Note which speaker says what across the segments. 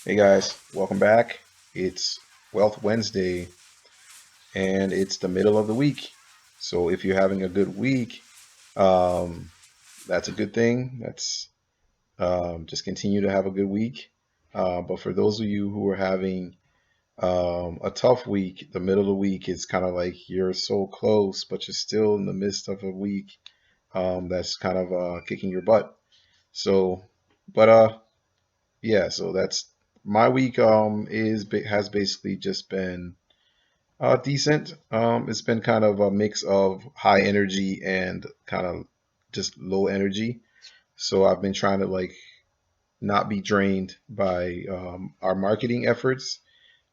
Speaker 1: Hey guys, welcome back. It's Wealth Wednesday and it's the middle of the week. So if you're having a good week, um, that's a good thing. That's just continue to have a good week. But for those of you who are having a tough week, the middle of the week is kind of like you're so close, but you're still in the midst of a week that's kind of kicking your butt. So, but yeah, so that's my week has basically just been decent. It's been kind of a mix of high energy and kind of just low energy. So I've been trying to like not be drained by our marketing efforts.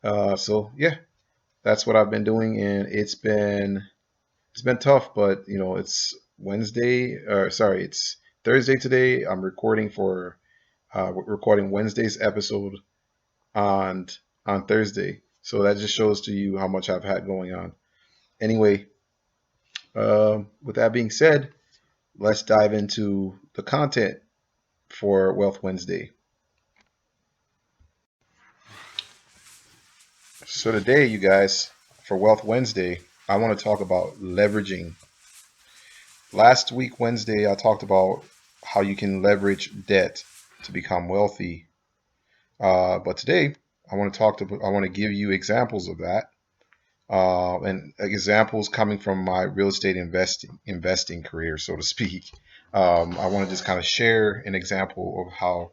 Speaker 1: So yeah, that's what I've been doing, and it's been tough, but it's Wednesday, or sorry, it's Thursday today. I'm recording for recording Wednesday's episode on on Thursday. So that just shows to you how much I've had going on. Anyway, with that being said, let's dive into the content for Wealth Wednesday. So today, you guys, for Wealth Wednesday, I want to talk about leveraging. Last week, Wednesday, I talked about how you can leverage debt to become wealthy. But today, I want to give you examples of that and examples coming from my real estate investing career, so to speak. I want to just kind of share an example of how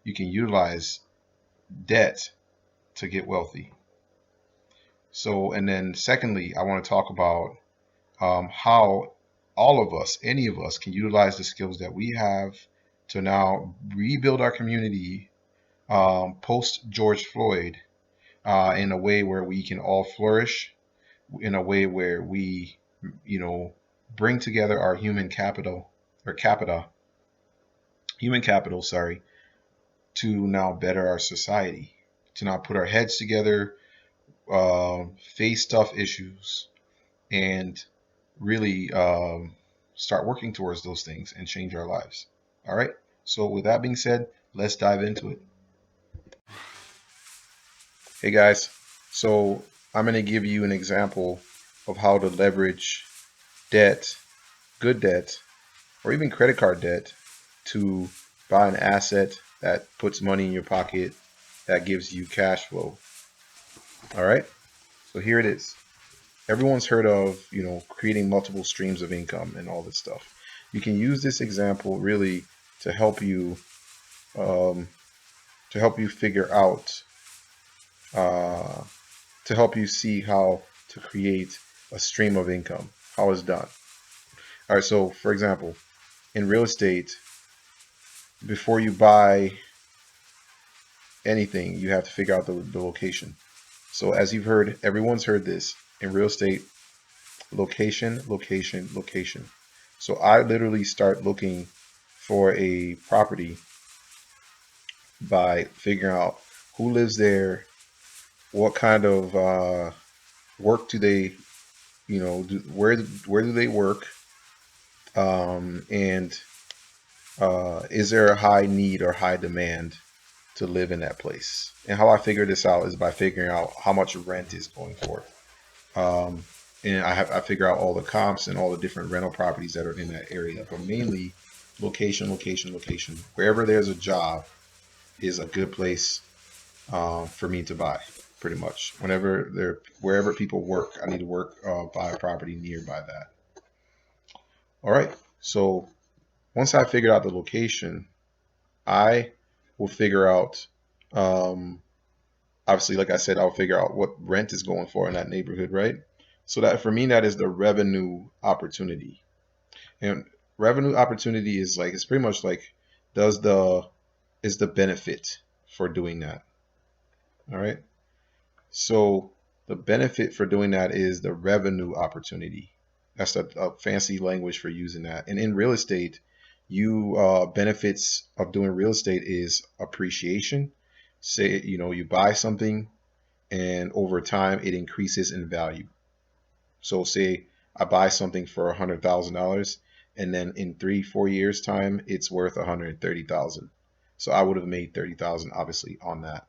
Speaker 1: you can utilize debt to get wealthy. So, and then secondly, I want to talk about how all of us, any of us, can utilize the skills that we have to now rebuild our community post George Floyd in a way where we can all flourish, in a way where we, you know, bring together our human capital, sorry, to now better our society, to now put our heads together, face tough issues, and really start working towards those things and change our lives. All right. So with that being said, let's dive into it. Hey guys, so I'm going to give you an example of how to leverage debt, good debt, or even credit card debt to buy an asset that puts money in your pocket that gives you cash flow. All right. So here it is. Everyone's heard of, creating multiple streams of income and all this stuff. You can use this example really to help you um, figure out uh, to help you see how to create a stream of income, how it's done. All right. So for example, in real estate, before you buy anything, you have to figure out the location. So as you've heard, everyone's heard this in real estate: location, location, location. So I literally start looking for a property by figuring out who lives there, what kind of work do they, where do they work, and is there a high need or high demand to live in that place? And how I figure this out is by figuring out how much rent is going for. Um, and I figure out all the comps and all the different rental properties that are in that area, but mainly location, location, location. Wherever there's a job is a good place for me to buy. Pretty much, wherever people work, I need to buy a property nearby that. All right. So once I figured out the location, I will figure out. Um, Obviously, like I said, I'll figure out what rent is going for in that neighborhood, right? So that for me, that is the revenue opportunity. And revenue opportunity is like it's pretty much like does the is the benefit for doing that. All right. So the benefit for doing that is the revenue opportunity. That's a fancy language for using that. And in real estate, you benefits of doing real estate is appreciation. Say, you buy something and over time it increases in value. So say I buy something for $100,000 and then in 3, 4 years time it's worth 130,000. So I would have made 30,000 obviously on that.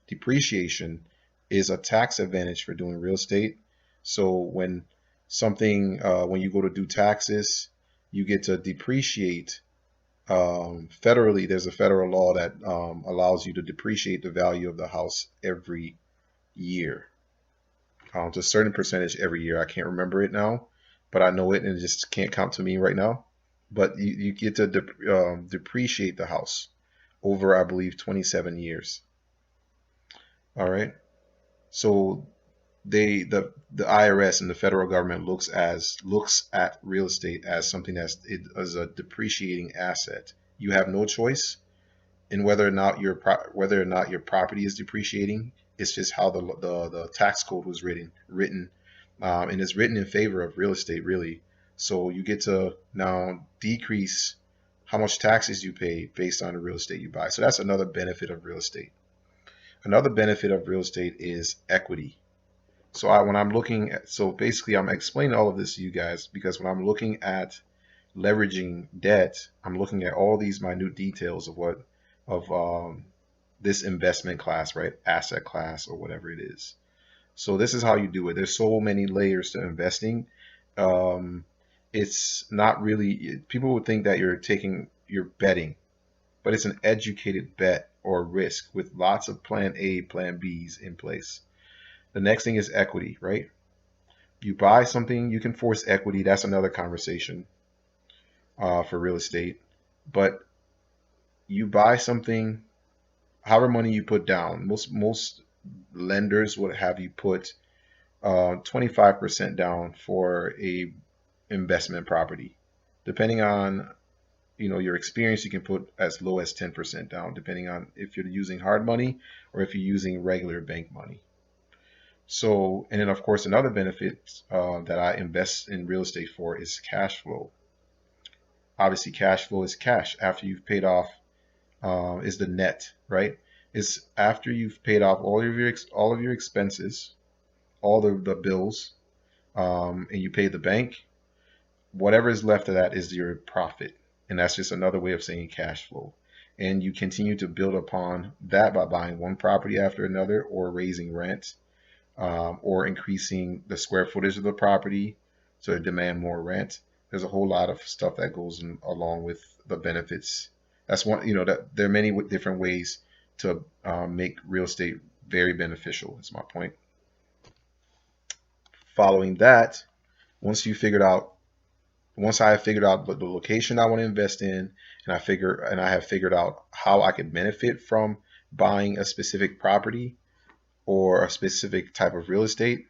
Speaker 1: depreciation is a tax advantage for doing real estate. So when you go to do taxes, you get to depreciate. Federally, there's a federal law that allows you to depreciate the value of the house every year, to a certain percentage every year. I can't remember it now, but I know it and it just can't come to me right now. But you get to depreciate the house over, I believe, 27 years. All right. So the IRS and the federal government looks at real estate as something that's it as a depreciating asset. You have no choice in whether or not your property is depreciating. It's just how the tax code was written, and it's written in favor of real estate, really. So you get to now decrease how much taxes you pay based on the real estate you buy. So that's another benefit of real estate. Another benefit of real estate is equity. So when I'm looking at, so basically I'm explaining all of this to you guys because when I'm looking at leveraging debt, I'm looking at all these minute details of this investment class, right? Asset class or whatever it is. So this is how you do it. There's so many layers to investing. Um, it's not really, people would think that you're betting, but it's an educated bet or risk with lots of plan A, plan Bs in place. The next thing is equity, right? You buy something, you can force equity. That's another conversation for real estate. But you buy something, however money you put down. Most lenders would have you put 25% down for a investment property. Depending on your experience, you can put as low as 10% down, depending on if you're using hard money or if you're using regular bank money. So, and then of course, another benefit that I invest in real estate for is cash flow. Obviously, cash flow is cash after you've paid off, is the net, right? It's after you've paid off all of your expenses, all the bills, and you pay the bank. Whatever is left of that is your profit, and that's just another way of saying cash flow. And you continue to build upon that by buying one property after another, or raising rent, or increasing the square footage of the property to demand more rent. There's a whole lot of stuff that goes along with the benefits. That's one, that there are many different ways to make real estate very beneficial, is my point. Following that, once you figured out, once I have figured out the location I want to invest in, and I have figured out how I can benefit from buying a specific property or a specific type of real estate,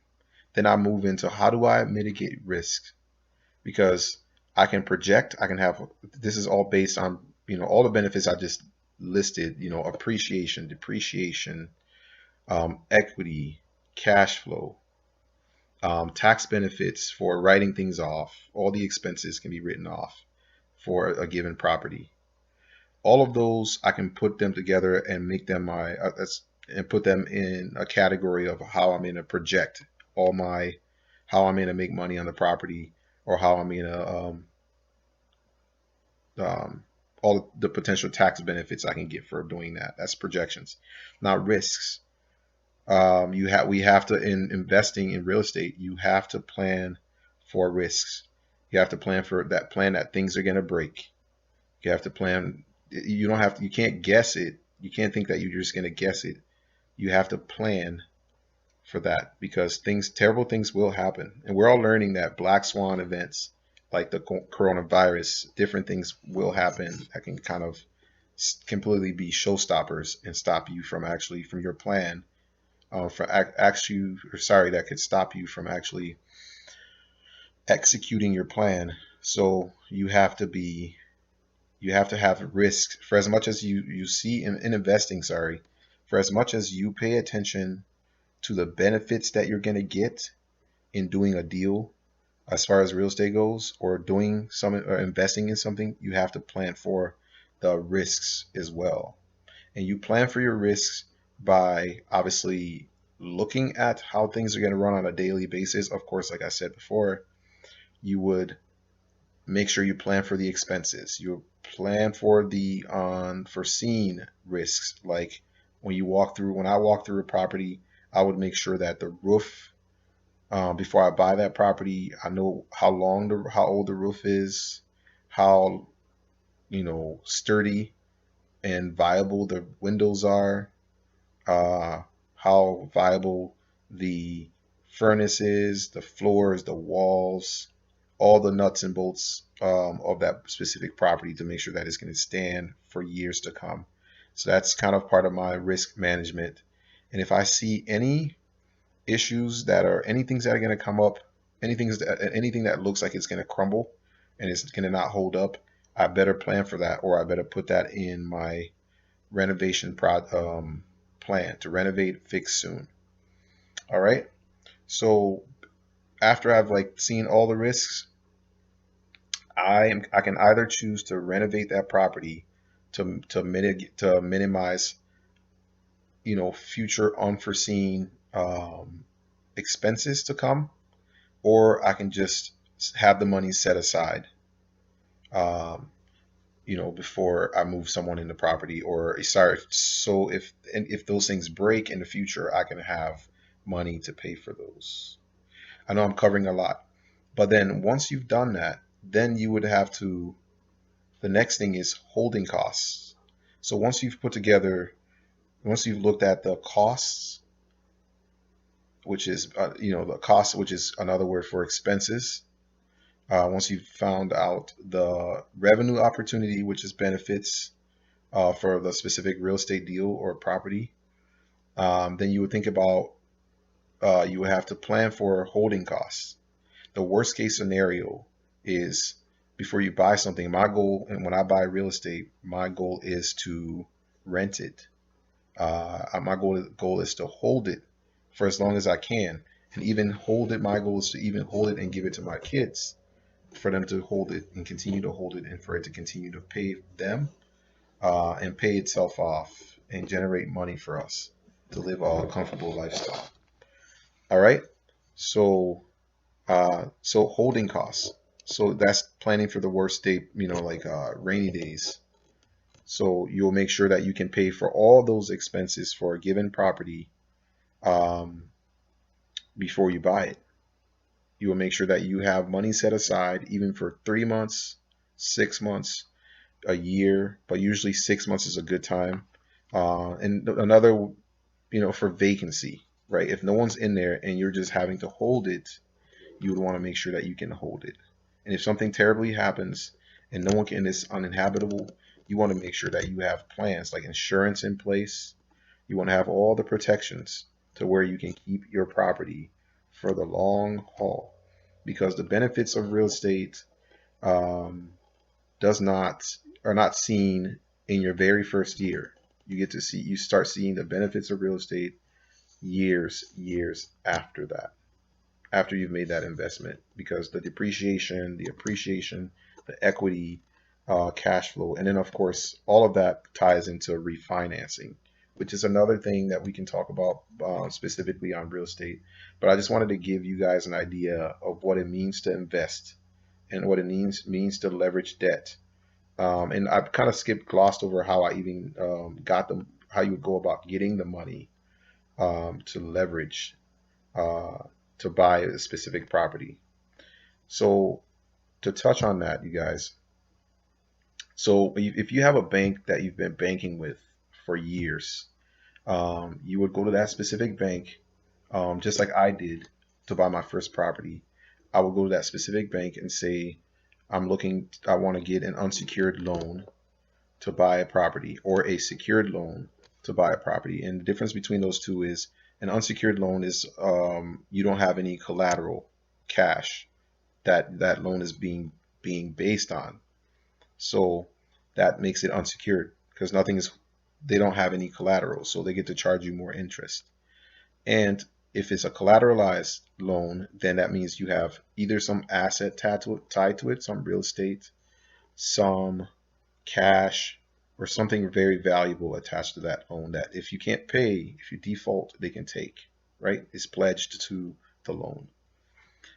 Speaker 1: then I move into how do I mitigate risk? Because I can project, I can have, this is all based on, all the benefits I just listed, appreciation, depreciation, equity, cash flow, tax benefits for writing things off. All the expenses can be written off for a given property. All of those, I can put them together and make them and put them in a category of how I'm going to project how I'm going to make money on the property, or how I'm going to all the potential tax benefits I can get for doing that. That's projections, not risks. We have to, in investing in real estate, you have to plan for risks. You have to plan that things are going to break. You have to plan. You can't guess it. You can't think that you're just going to guess it. You have to plan for that, because terrible things will happen. And we're all learning that black swan events like the coronavirus, different things will happen that can kind of completely be showstoppers and stop you from your plan, that could stop you from actually executing your plan. So you have to have risk for as much as you see in investing, for as much as you pay attention to the benefits that you're going to get in doing a deal as far as real estate goes, or doing some or investing in something. You have to plan for the risks as well. And you plan for your risks by obviously looking at how things are going to run on a daily basis. Of course, like I said before, you would make sure you plan for the expenses. You plan for the unforeseen risks, like When I walk through a property, I would make sure that the roof, before I buy that property, I know how old the roof is, how, sturdy and viable the windows are, uh, how viable the furnace is, the floors, the walls, all the nuts and bolts of that specific property to make sure that it's going to stand for years to come. So that's kind of part of my risk management. And if I see any issues that are anything that are going to come up, anything that looks like it's going to crumble and it's going to not hold up, I better plan for that, or I better put that in my renovation plan to renovate, fix soon. All right. So after I've like seen all the risks, I can either choose to renovate that property to minimize, future unforeseen expenses to come, or I can just have the money set aside, um, before I move someone in the property, or sorry, so if those things break in the future, I can have money to pay for those. I know I'm covering a lot, but then once you've done that, then you would have to. The next thing is holding costs. So once you've looked at the costs, which is the cost, which is another word for expenses. Once you've found out the revenue opportunity, which is benefits for the specific real estate deal or property, then you would think about you would have to plan for holding costs. The worst case scenario is before you buy something, my goal, and when I buy real estate, my goal is to rent it. My goal is to hold it for as long as I can, and even hold it. My goal is to even hold it and give it to my kids, for them to hold it and continue to hold it, and for it to continue to pay them and pay itself off and generate money for us to live a comfortable lifestyle. All right. So so holding costs. So that's planning for the worst day, like rainy days. So you'll make sure that you can pay for all those expenses for a given property um, before you buy it. You will make sure that you have money set aside even for 3 months, 6 months, a year, but usually 6 months is a good time. And another, for vacancy, right? If no one's in there and you're just having to hold it, you would want to make sure that you can hold it. And if something terribly happens and no one can, it's uninhabitable, you want to make sure that you have plans like insurance in place. You want to have all the protections to where you can keep your property for the long haul, because the benefits of real estate um, does not are not seen in your very first year. You start seeing the benefits of real estate years after that, after you've made that investment, because the depreciation, the appreciation, the equity, cash flow, and then of course all of that ties into refinancing, which is another thing that we can talk about specifically on real estate. But I just wanted to give you guys an idea of what it means to invest and what it means to leverage debt. And I've kind of glossed over how I even got them, how you would go about getting the money to leverage uh, to buy a specific property. So to touch on that, you guys, so if you have a bank that you've been banking with for years, you would go to that specific bank, just like I did to buy my first property. I would go to that specific bank and say, I want to get an unsecured loan to buy a property, or a secured loan to buy a property. And the difference between those two is an unsecured loan is you don't have any collateral, cash, that loan is being based on. So that makes it unsecured because nothing is they don't have any collateral, so they get to charge you more interest. And if it's a collateralized loan, then that means you have either some asset tied to it, some real estate, some cash, or something very valuable attached to that loan that if you can't pay, if you default, they can take, right? It's pledged to the loan.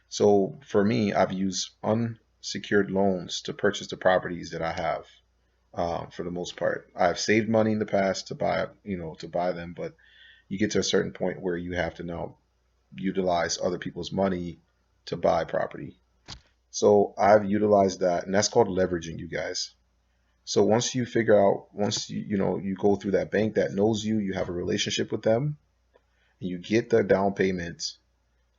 Speaker 1: So for me, I've used unsecured loans to purchase the properties that I have. for the most part. I've saved money in the past to buy, to buy them, but you get to a certain point where you have to now utilize other people's money to buy property. So I've utilized that, and that's called leveraging, you guys. So once you figure out, once you go through that bank that knows you, you have a relationship with them, and you get the down payment,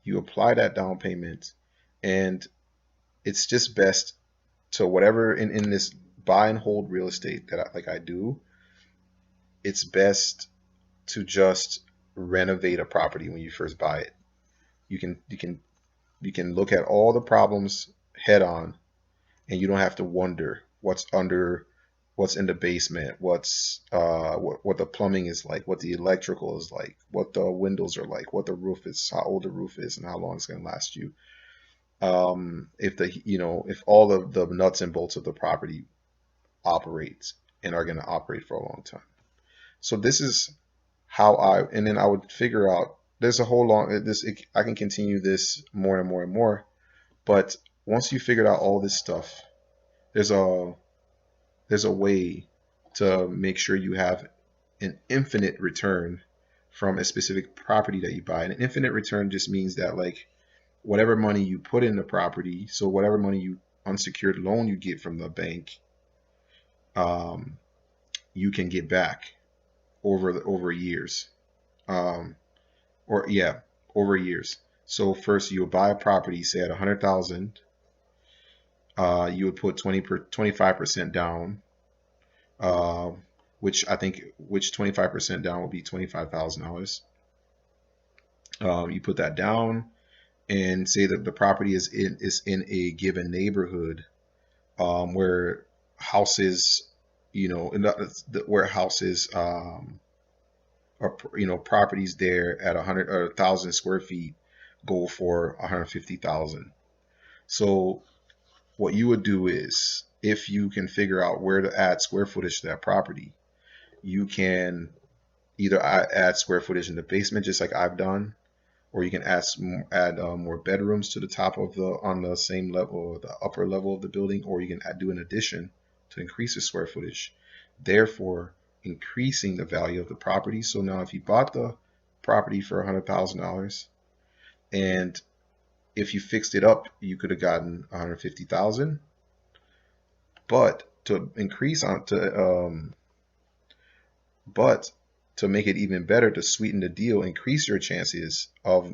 Speaker 1: you apply that down payment, and it's just best to whatever in this buy and hold real estate that I do, it's best to just renovate a property when you first buy it. You can you can you can look at all the problems head on, and you don't have to wonder what's in the basement, what the plumbing is like, what the electrical is like, what the windows are like, what the roof is, how old the roof is, and how long it's going to last you. If all of the nuts and bolts of the property operates and are going to operate for a long time. So this is and then I would figure out, there's a whole long, I can continue this more and more and more, but once you figured out all this stuff, there's a there's a way to make sure you have an infinite return from a specific property that you buy. And an infinite return just means that, like, whatever money you put in the property, so whatever money you unsecured loan you get from the bank, um, you can get back over years. Um, or yeah, over years. So first you would buy a property, say at 100,000, you would put 25% down, uh, which 25% down would be $25,000. You put that down and say that the property is in a given neighborhood, where houses, where houses, or properties there at 100 or 1,000 square feet go for 150,000. So what you would do is, if you can figure out where to add square footage to that property, you can either add square footage in the basement, just like I've done, or you can add more bedrooms to the top of the on the same level, the upper level of the building, or you can do an addition to increase the square footage, therefore increasing the value of the property. So now, if you bought the property for $100,000, and if you fixed it up, you could have gotten 150,000. But to increase on to but to make it even better, to sweeten the deal, increase your chances of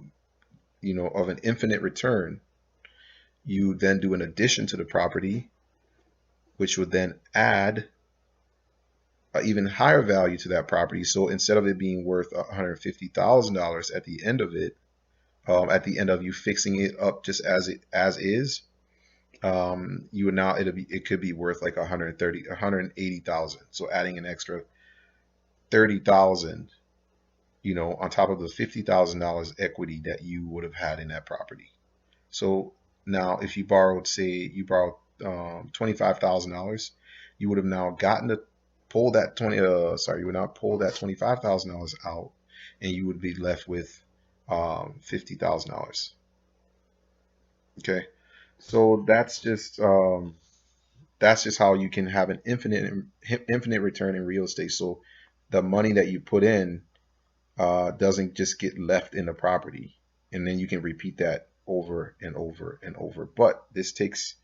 Speaker 1: an infinite return, you then do an addition to the property, which would then add an even higher value to that property. So instead of it being worth $150,000 at the end of it, at the end of you fixing it up just as is, you would now it could be worth like 180,000. So adding an extra 30,000, on top of the $50,000 equity that you would have had in that property. So now, if you borrowed $25,000, you would have now gotten to pull that you would now pull that $25,000 out, and you would be left with $50,000. Okay, so that's just how you can have an infinite return in real estate. So the money that you put in doesn't just get left in the property, and then you can repeat that over and over and over. But this takes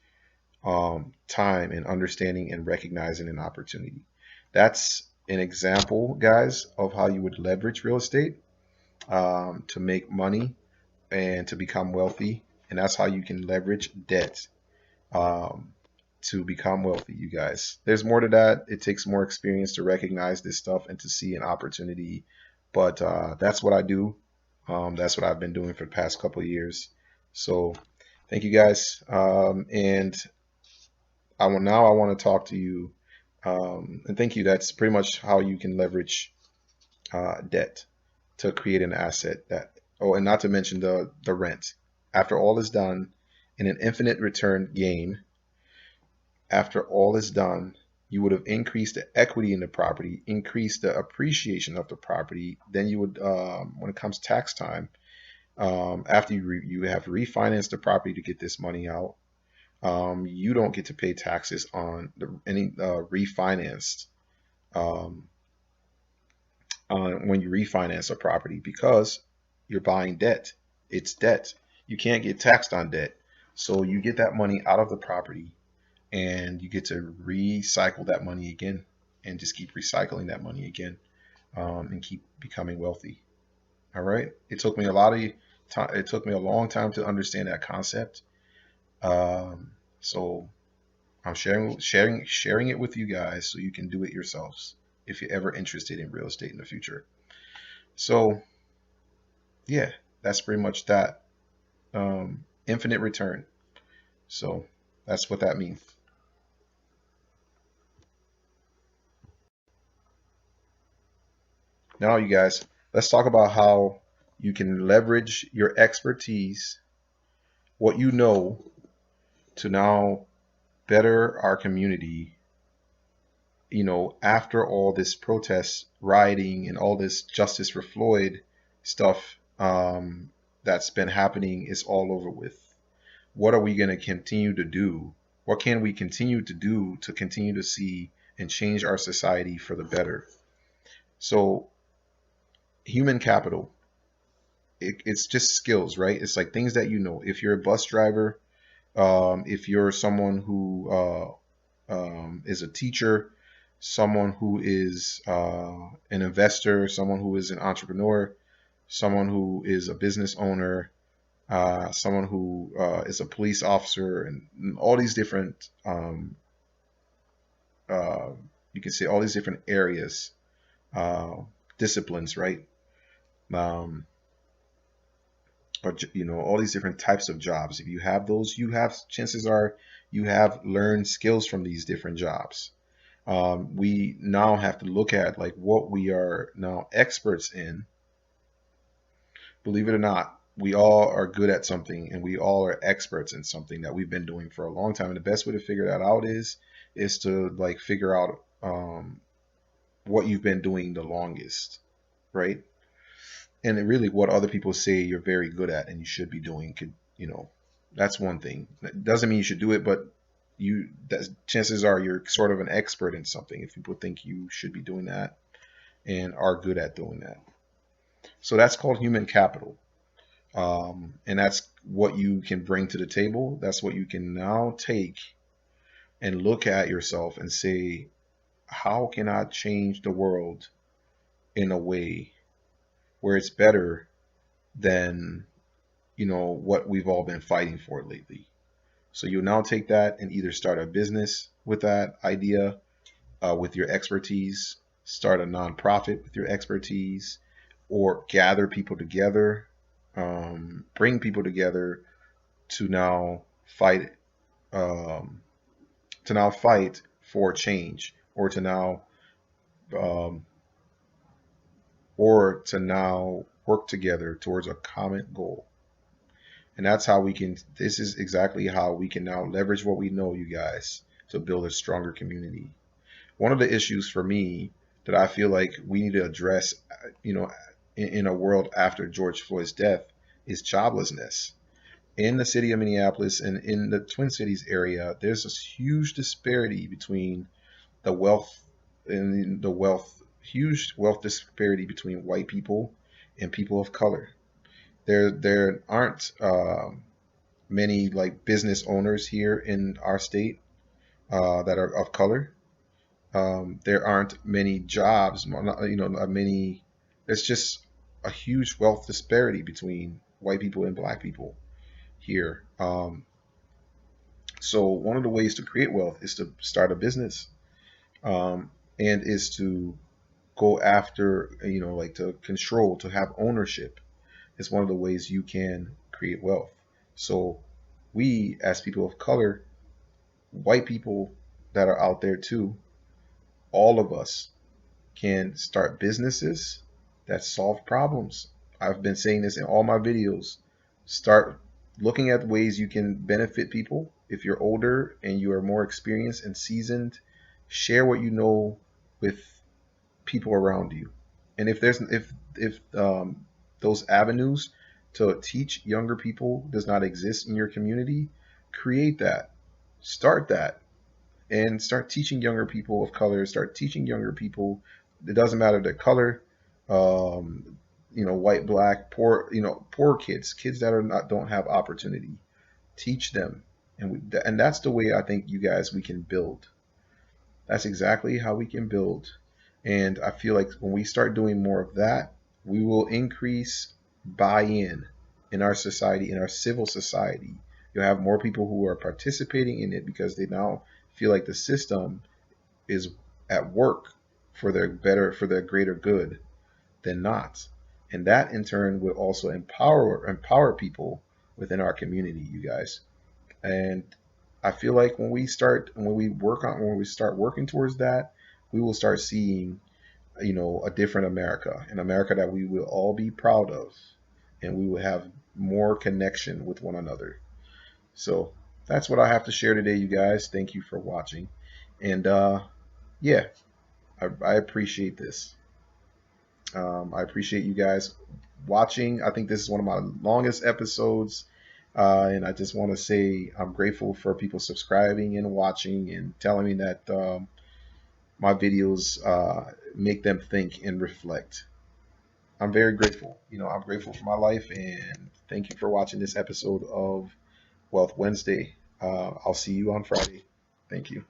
Speaker 1: time and understanding and recognizing an opportunity. That's an example, guys, of how you would leverage real estate to make money and to become wealthy. And that's how you can leverage debt um, to become wealthy, you guys. There's more to that. It takes more experience to recognize this stuff and to see an opportunity. But that's what I do. That's what I've been doing for the past couple of years. So thank you, guys. And I want to talk to you. And thank you. That's pretty much how you can leverage debt to create an asset that. Oh, and not to mention the rent. After all is done, in an infinite return gain, after all is done, you would have increased the equity in the property, increased the appreciation of the property. Then you would, when it comes tax time, after you have refinanced the property to get this money out, You don't get to pay taxes on any refinanced um, when you refinance a property because you're buying debt. It's debt. You can't get taxed on debt. So you get that money out of the property and you get to recycle that money again and just keep recycling that money again, and keep becoming wealthy. All right. It took me a lot of time. It took me a long time to understand that concept. So I'm sharing it with you guys so you can do it yourselves if you're ever interested in real estate in the future. So yeah, that's pretty much that. Infinite return. So that's what that means. Now, you guys, let's talk about how you can leverage your expertise, what you know, to now better our community. After all this protest, rioting, and all this justice for Floyd stuff that's been happening is all over with. What are we going to continue to do? What can we continue to do to continue to see and change our society for the better? So, human capital, it's just skills, right? It's like things that you know. If you're a bus driver, if you're someone who is a teacher, someone who is an investor, someone who is an entrepreneur, someone who is a business owner, someone who is a police officer, and all these different, uh, you can say all these different areas, uh, disciplines, right? Um, or all these different types of jobs. If you have those, you have chances are you have learned skills from these different jobs. We now have to look at like what we are now experts in. Believe it or not, we all are good at something, and we all are experts in something that we've been doing for a long time. And the best way to figure that out is to like figure out what you've been doing the longest, right? And really what other people say you're very good at and you should be doing could, that's one thing. That doesn't mean you should do it, but chances are you're sort of an expert in something if people think you should be doing that and are good at doing that. So that's called human capital. And that's what you can bring to the table. That's what you can now take and look at yourself and say, how can I change the world in a way where it's better than what we've all been fighting for lately. So you now take that and either start a business with that idea, with your expertise, start a nonprofit with your expertise, or gather people together, bring people together to now fight, um, for change, um, or to now work together towards a common goal. And that's how we can, this is exactly how we can now leverage what we know, you guys, to build a stronger community. One of the issues for me that I feel like we need to address, in a world after George Floyd's death is joblessness. In the city of Minneapolis and in the Twin Cities area, there's this huge disparity between the wealth and the wealth, huge wealth disparity between white people and people of color. There aren't many like business owners here in our state that are of color. There aren't many jobs, not many. There's just a huge wealth disparity between white people and black people here. So one of the ways to create wealth is to start a business, and is to go after, like to control, to have ownership. Is one of the ways you can create wealth. So we, as people of color, white people that are out there too, all of us can start businesses that solve problems. I've been saying this in all my videos. Start looking at ways you can benefit people. If you're older and you are more experienced and seasoned, share what you know with people around you. And if those avenues to teach younger people does not exist in your community, create that. Start that and start teaching younger people of color. Start teaching younger people. It doesn't matter the color. Um, white, black, poor. Poor kids, kids that are not don't have opportunity. Teach them, and that's the way I think you guys we can build. That's exactly how we can build. And I feel like when we start doing more of that, we will increase buy-in in our society, in our civil society. You'll have more people who are participating in it because they now feel like the system is at work for their greater good than not. And that in turn will also empower people within our community, you guys. And I feel like when we start working towards that, we will start seeing, a different America, an America that we will all be proud of, and we will have more connection with one another. So that's what I have to share today, you guys. Thank you for watching, and yeah, I appreciate this. I appreciate you guys watching. I think this is one of my longest episodes. And I just want to say I'm grateful for people subscribing and watching and telling me that my videos make them think and reflect. I'm very grateful. I'm grateful for my life, and thank you for watching this episode of Wealth Wednesday. I'll see you on Friday. Thank you.